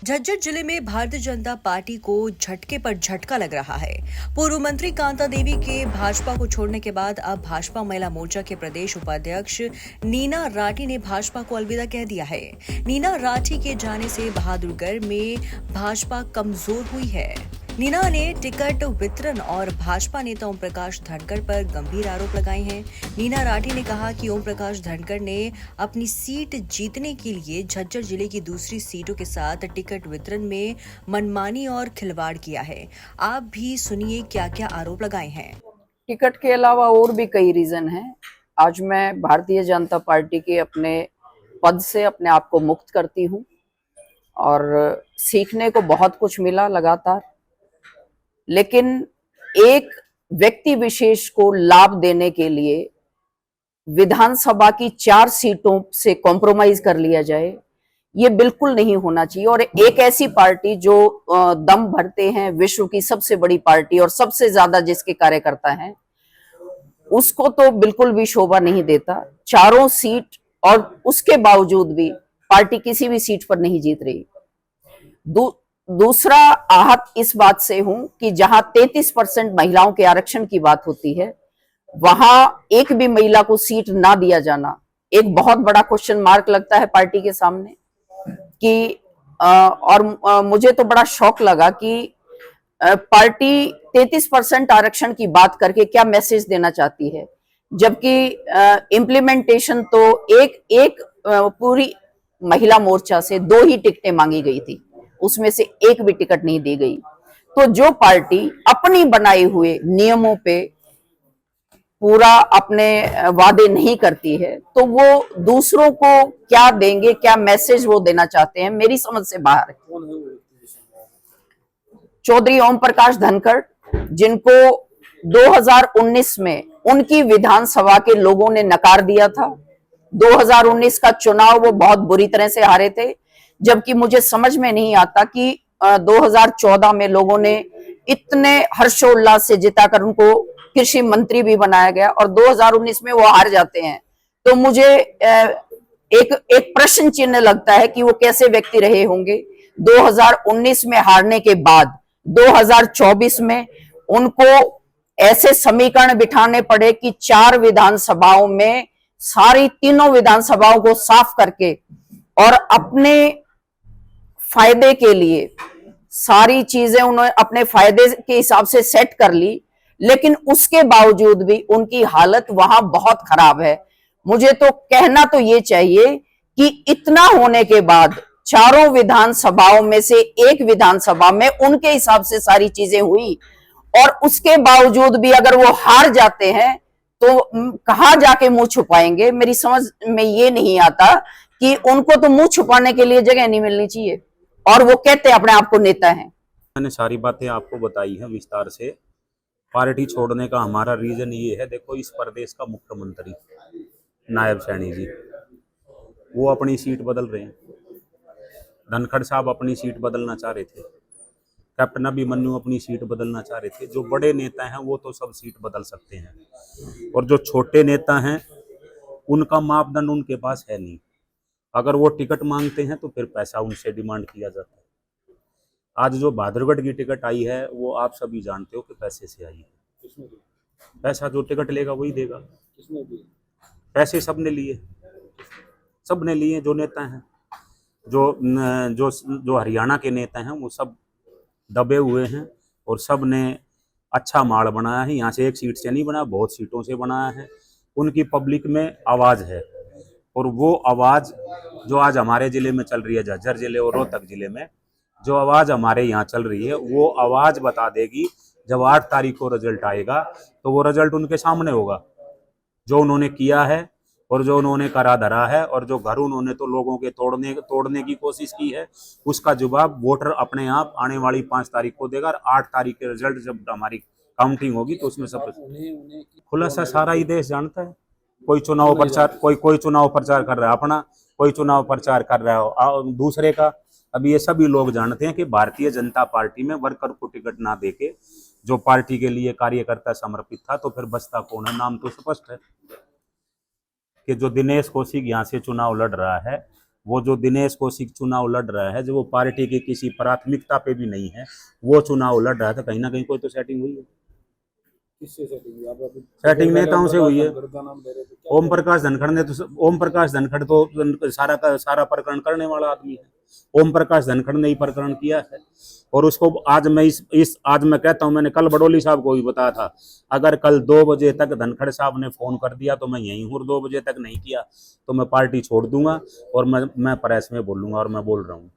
झज्जर जिले में भारतीय जनता पार्टी को झटके पर झटका लग रहा है। पूर्व मंत्री कांता देवी के भाजपा को छोड़ने के बाद अब भाजपा महिला मोर्चा के प्रदेश उपाध्यक्ष नीना राठी ने भाजपा को अलविदा कह दिया है। नीना राठी के जाने से बहादुरगढ़ में भाजपा कमजोर हुई है। नीना ने टिकट वितरण और भाजपा नेता ओम प्रकाश धनखड़ पर गंभीर आरोप लगाए हैं। नीना राठी ने कहा कि ओम प्रकाश धनखड़ ने अपनी सीट जीतने के लिए झज्जर जिले की दूसरी सीटों के साथ टिकट वितरण में मनमानी और खिलवाड़ किया है। आप भी सुनिए क्या क्या आरोप लगाए हैं। टिकट के अलावा और भी कई रीजन हैं। आज मैं भारतीय जनता पार्टी के अपने पद से अपने आप को मुक्त करती हूं और सीखने को बहुत कुछ मिला लगातार, लेकिन एक व्यक्ति विशेष को लाभ देने के लिए विधानसभा की 4 सीटों से कॉम्प्रोमाइज कर लिया जाए, ये बिल्कुल नहीं होना चाहिए। और एक ऐसी पार्टी जो दम भरते हैं, विश्व की सबसे बड़ी पार्टी और सबसे ज्यादा जिसके कार्यकर्ता हैं, उसको तो बिल्कुल भी शोभा नहीं देता। 4 सीट और उसके बावजूद भी पार्टी किसी भी सीट पर नहीं जीत रही। दूसरा आहत इस बात से हूं कि जहां 33% महिलाओं के आरक्षण की बात होती है, वहां एक भी महिला को सीट ना दिया जाना एक बहुत बड़ा क्वेश्चन मार्क लगता है पार्टी के सामने। कि मुझे तो बड़ा शौक लगा कि पार्टी 33% आरक्षण की बात करके क्या मैसेज देना चाहती है, जबकि इम्प्लीमेंटेशन तो एक पूरी महिला मोर्चा से 2 ही टिकटें मांगी गई थी, उसमें से एक भी टिकट नहीं दी गई। तो जो पार्टी अपनी बनाए हुए नियमों पे पूरा अपने वादे नहीं करती है, तो वो दूसरों को क्या देंगे, क्या मैसेज वो देना चाहते हैं, मेरी समझ से बाहर है। चौधरी ओम प्रकाश धनखड़, जिनको 2019 में उनकी विधानसभा के लोगों ने नकार दिया था। 2019 का चुनाव वो बहुत बुरी तरह से हारे थे, जबकि मुझे समझ में नहीं आता कि 2014 में लोगों ने इतने हर्षोल्लास से जिताकर उनको कृषि मंत्री भी बनाया गया और 2019 में वो हार जाते हैं। तो मुझे एक प्रश्न चिन्ह लगता है कि वो कैसे व्यक्ति रहे होंगे। 2019 में हारने के बाद 2024 में उनको ऐसे समीकरण बिठाने पड़े कि 4 विधानसभाओं में सारी तीनों विधानसभाओं को साफ करके और अपने फायदे के लिए सारी चीजें उन्होंने अपने फायदे के हिसाब से सेट कर ली, लेकिन उसके बावजूद भी उनकी हालत वहां बहुत खराब है। मुझे तो कहना तो ये चाहिए कि इतना होने के बाद 4 विधानसभाओं में से एक विधानसभा में उनके हिसाब से सारी चीजें हुई और उसके बावजूद भी अगर वो हार जाते हैं तो कहां जाके मुंह छुपाएंगे। मेरी समझ में ये नहीं आता कि उनको तो मुंह छुपाने के लिए जगह नहीं मिलनी चाहिए और वो कहते हैं अपने आप को नेता हैं। मैंने सारी बातें आपको बताई हैं विस्तार से। पार्टी छोड़ने का हमारा रीजन ये है, देखो इस प्रदेश का मुख्यमंत्री नायब सैनी जी वो अपनी सीट बदल रहे हैं। धनखड़ साहब अपनी सीट बदलना चाह रहे थे, कैप्टन अभिमन्यु अपनी सीट बदलना चाह रहे थे। जो बड़े नेता हैं वो तो सब सीट बदल सकते हैं, और जो छोटे नेता हैं उनका मापदंड उनके पास है नहीं। अगर वो टिकट मांगते हैं तो फिर पैसा उनसे डिमांड किया जाता है। आज जो बहादुरगढ़ की टिकट आई है वो आप सभी जानते हो कि पैसे से आई है। पैसा जो टिकट लेगा वही देगा। पैसे सबने लिए, सबने लिए। जो नेता हैं, जो हरियाणा के नेता हैं वो सब दबे हुए हैं और सब ने अच्छा माड़ बनाया है। यहाँ से एक सीट से नहीं बनाया, बहुत सीटों से बनाया है। उनकी पब्लिक में आवाज़ है, और वो आवाज़ जो आज हमारे ज़िले में चल रही है, झज्जर ज़िले और रोहतक ज़िले में जो आवाज़ हमारे यहाँ चल रही है, वो आवाज़ बता देगी। जब 8 तारीख को रिजल्ट आएगा तो वो रिजल्ट उनके सामने होगा, जो उन्होंने किया है और जो उन्होंने करा धरा है, और जो घर उन्होंने तो लोगों के तोड़ने की कोशिश की है, उसका जवाब वोटर अपने आप आने वाली 5 तारीख को देगा। और 8 तारीख के रिजल्ट जब हमारी काउंटिंग होगी तो उसमें सब खुलासा सारा ही देश जानता है। कोई चुनाव प्रचार कर रहा है अपना, कोई चुनाव प्रचार कर रहा है दूसरे का। अब ये सभी लोग जानते हैं कि भारतीय जनता पार्टी में वर्कर को टिकट ना देके जो पार्टी के लिए कार्यकर्ता समर्पित था, तो फिर बचता कौन है? नाम तो स्पष्ट है कि जो दिनेश कौशिक यहाँ से चुनाव लड़ रहा है वो जो दिनेश कौशिक चुनाव लड़ रहा है, जो वो पार्टी की किसी प्राथमिकता पे भी नहीं है, वो चुनाव लड़ रहा है, तो कहीं ना कहीं कोई तो सेटिंग हुई है। किससे सेटिंग हुई? आप अभी सेटिंग नेताओं से हुई है। धनखड़ का नाम ले रहे थे, क्या ओम प्रकाश धनखड़ ने तो ओम प्रकाश धनखड़ तो सारा का सारा प्रकरण करने वाला आदमी है। ओम प्रकाश धनखड़ ने ही प्रकरण किया है, और उसको आज मैं आज मैं कहता हूं, मैंने कल बडोली साहब को भी बताया था, अगर कल 2 बजे तक धनखड़ साहब ने फोन कर दिया तो मैं यहीं हूँ, 2 बजे तक नहीं किया तो मैं पार्टी छोड़ दूंगा, और मैं प्रेस में बोलूंगा, और मैं बोल रहा हूँ।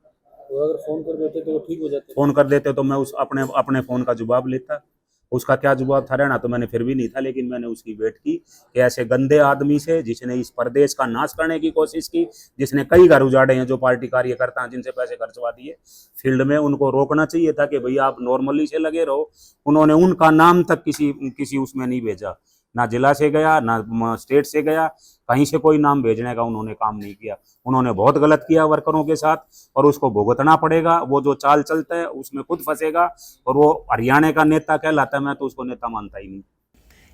वो अगर फोन कर देते तो वो ठीक हो जाते? फोन कर देते तो मैं उस अपने फोन का जवाब लेता। उसका क्या जवाब था रहना तो मैंने फिर भी नहीं था, लेकिन मैंने उसकी वेट की कि ऐसे गंदे आदमी से, जिसने इस प्रदेश का नाश करने की कोशिश की, जिसने कई घर उजाड़े हैं, जो पार्टी कार्यकर्ता हैं, जिनसे पैसे खर्चवा दिए फील्ड में, उनको रोकना चाहिए था कि भैया आप नॉर्मली से लगे रहो। उन्होंने उनका नाम तक किसी उसमें नहीं भेजा, ना जिला से गया, ना स्टेट से गया, कहीं से कोई नाम भेजने का उन्होंने काम नहीं किया। उन्होंने बहुत गलत किया वर्करों के साथ, और उसको भुगतना पड़ेगा। वो जो चाल चलता है उसमें खुद फंसेगा, और वो हरियाणा का नेता कहलाता है, मैं तो उसको नेता मानता ही नहीं।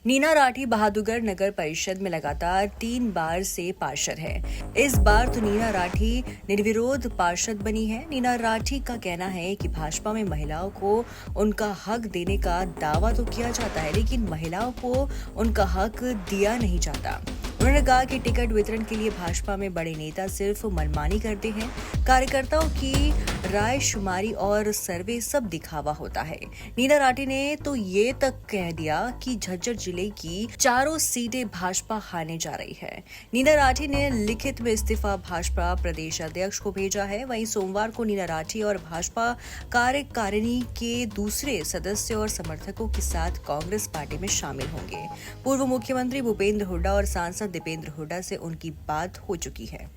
नीना राठी बहादुरगढ़ नगर परिषद में लगातार 3 बार से पार्षद है। इस बार तो नीना राठी निर्विरोध पार्षद बनी है। नीना राठी का कहना है कि भाजपा में महिलाओं को उनका हक देने का दावा तो किया जाता है, लेकिन महिलाओं को उनका हक दिया नहीं जाता। उन्होंने कहा कि टिकट वितरण के लिए भाजपा में बड़े नेता सिर्फ मनमानी करते हैं। कार्यकर्ताओं की राय शुमारी और सर्वे सब दिखावा होता है। नीना राठी ने तो ये तक कह दिया कि झज्जर जिले की 4 सीटें भाजपा हारने जा रही है। नीना राठी ने लिखित में इस्तीफा भाजपा प्रदेश अध्यक्ष को भेजा है। वहीं सोमवार को नीना राठी और भाजपा कार्यकारिणी के दूसरे सदस्य और समर्थकों के साथ कांग्रेस पार्टी में शामिल होंगे। पूर्व मुख्यमंत्री भूपेंद्र हुड्डा और सांसद दीपेंद्र हुड्डा से उनकी बात हो चुकी है।